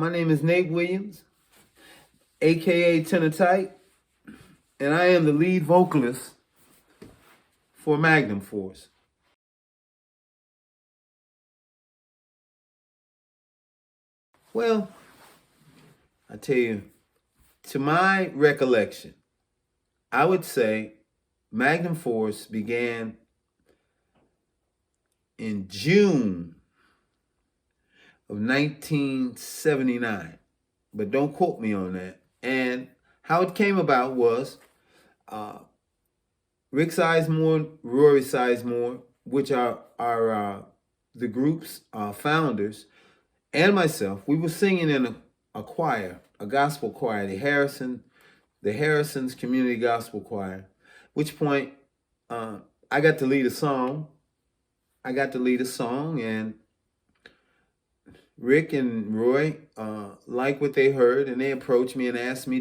My name is Nate Williams, aka Tenor Tight, and I am the lead vocalist for Magnum Force. Well, I tell you, to my recollection, I would say Magnum Force began in June of 1979, but don't quote me on that. And how it came about was Rick Sizemore, Rory Sizemore, which are the group's founders, and myself. We were singing in a choir, a gospel choir, the Harrison's Community Gospel Choir. Which point I got to lead a song. And Rick and Roy liked what they heard, and they approached me and asked me,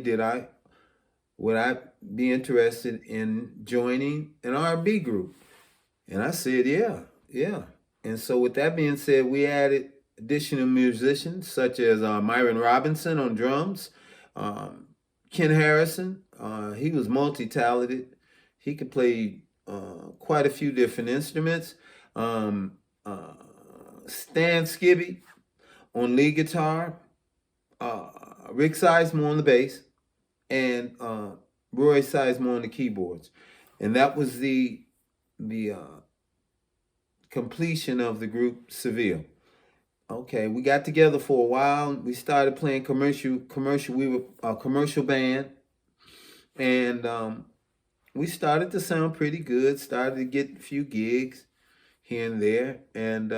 would I be interested in joining an R&B group? And I said, yeah. And so with that being said, we added additional musicians such as Myron Robinson on drums, Ken Harrison. He was multi-talented. He could play quite a few different instruments. Stan Skibby on lead guitar, Rick Sizemore on the bass, and Roy Sizemore on the keyboards. And that was the completion of the group Seville. Okay, we got together for a while. We started playing commercial. We were a commercial band, and we started to sound pretty good. Started to get a few gigs here and there, and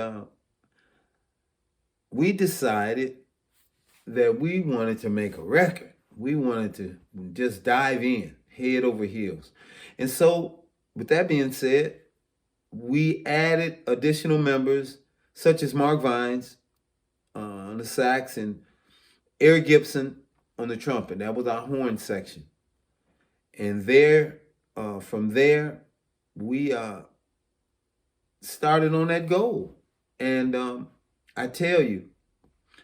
we decided that we wanted to make a record. We wanted to just dive in, head over heels. And so, with that being said, we added additional members such as Mark Vines on the sax and Eric Gibson on the trumpet. That was our horn section. And from there, we started on that goal. And I tell you,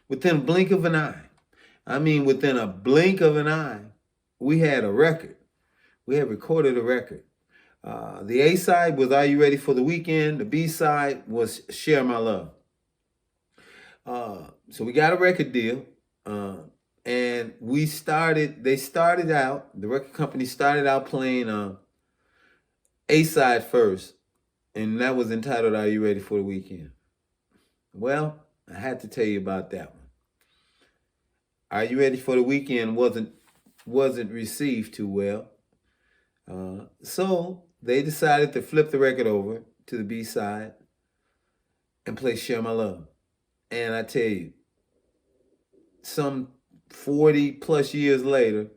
within a blink of an eye, we had a record. We had recorded a record. The A side was Are You Ready for the Weekend? The B side was Share My Love. So we got a record deal, and the record company started out playing A side first, and that was entitled Are You Ready for the Weekend? Well, I had to tell you about that one. Are You Ready for the Weekend wasn't received too well. So they decided to flip the record over to the B side and play Share My Love. And I tell you, some 40 plus years later,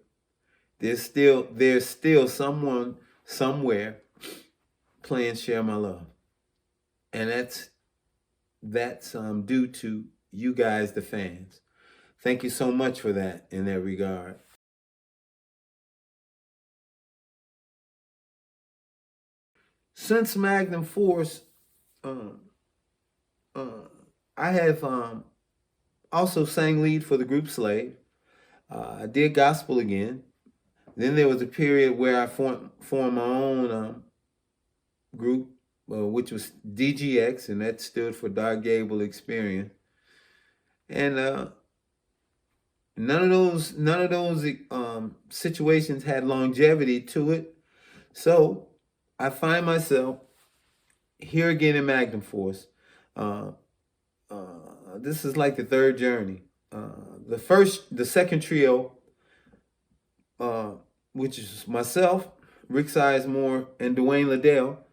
there's still someone somewhere playing Share My Love. And that's due to you guys, the fans. Thank you so much for that in that regard. Since Magnum Force, I have also sang lead for the group Slave. I did gospel again. Then there was a period where I formed my own group, which was DGX, and that stood for Dark Gable Experience. And none of those situations had longevity to it. So I find myself here again in Magnum Force. This is like the third journey. The second trio, which is myself, Rick Sizemore, and Dwayne Liddell.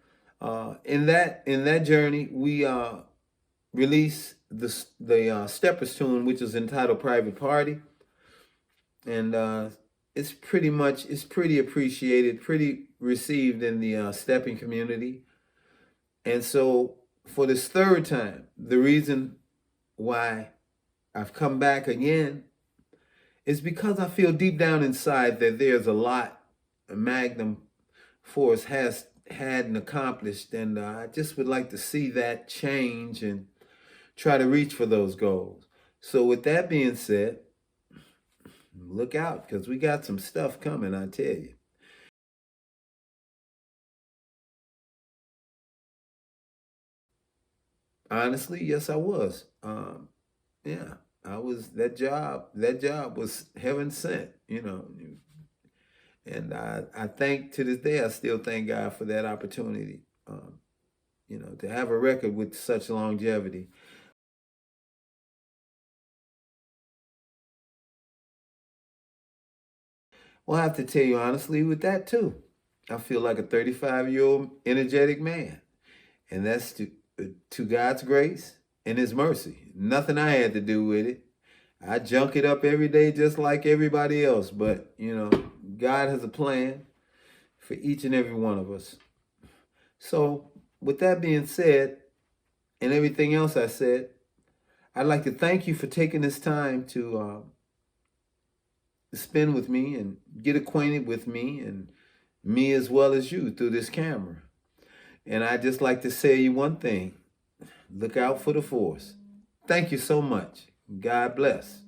In that journey, we released the Steppers tune, which is entitled Private Party. And it's pretty appreciated, pretty received in the stepping community. And so for this third time, the reason why I've come back again is because I feel deep down inside that there's a lot Magnum Force has had and accomplished, and I just would like to see that change and try to reach for those goals. So with that being said, look out, because we got some stuff coming, I tell you. Honestly, yes, I was. Yeah, I was. That job was heaven sent, and I thank, to this day, I still thank God for that opportunity. To have a record with such longevity. Well, I have to tell you honestly with that too. I feel like a 35-year-old energetic man, and that's to God's grace and His mercy. Nothing I had to do with it. I junk it up every day just like everybody else, but God has a plan for each and every one of us. So, with that being said, and everything else I said, I'd like to thank you for taking this time to spend with me and get acquainted with me and me as well as you through this camera. And I'd just like to say you one thing: look out for the force. Thank you so much. God bless.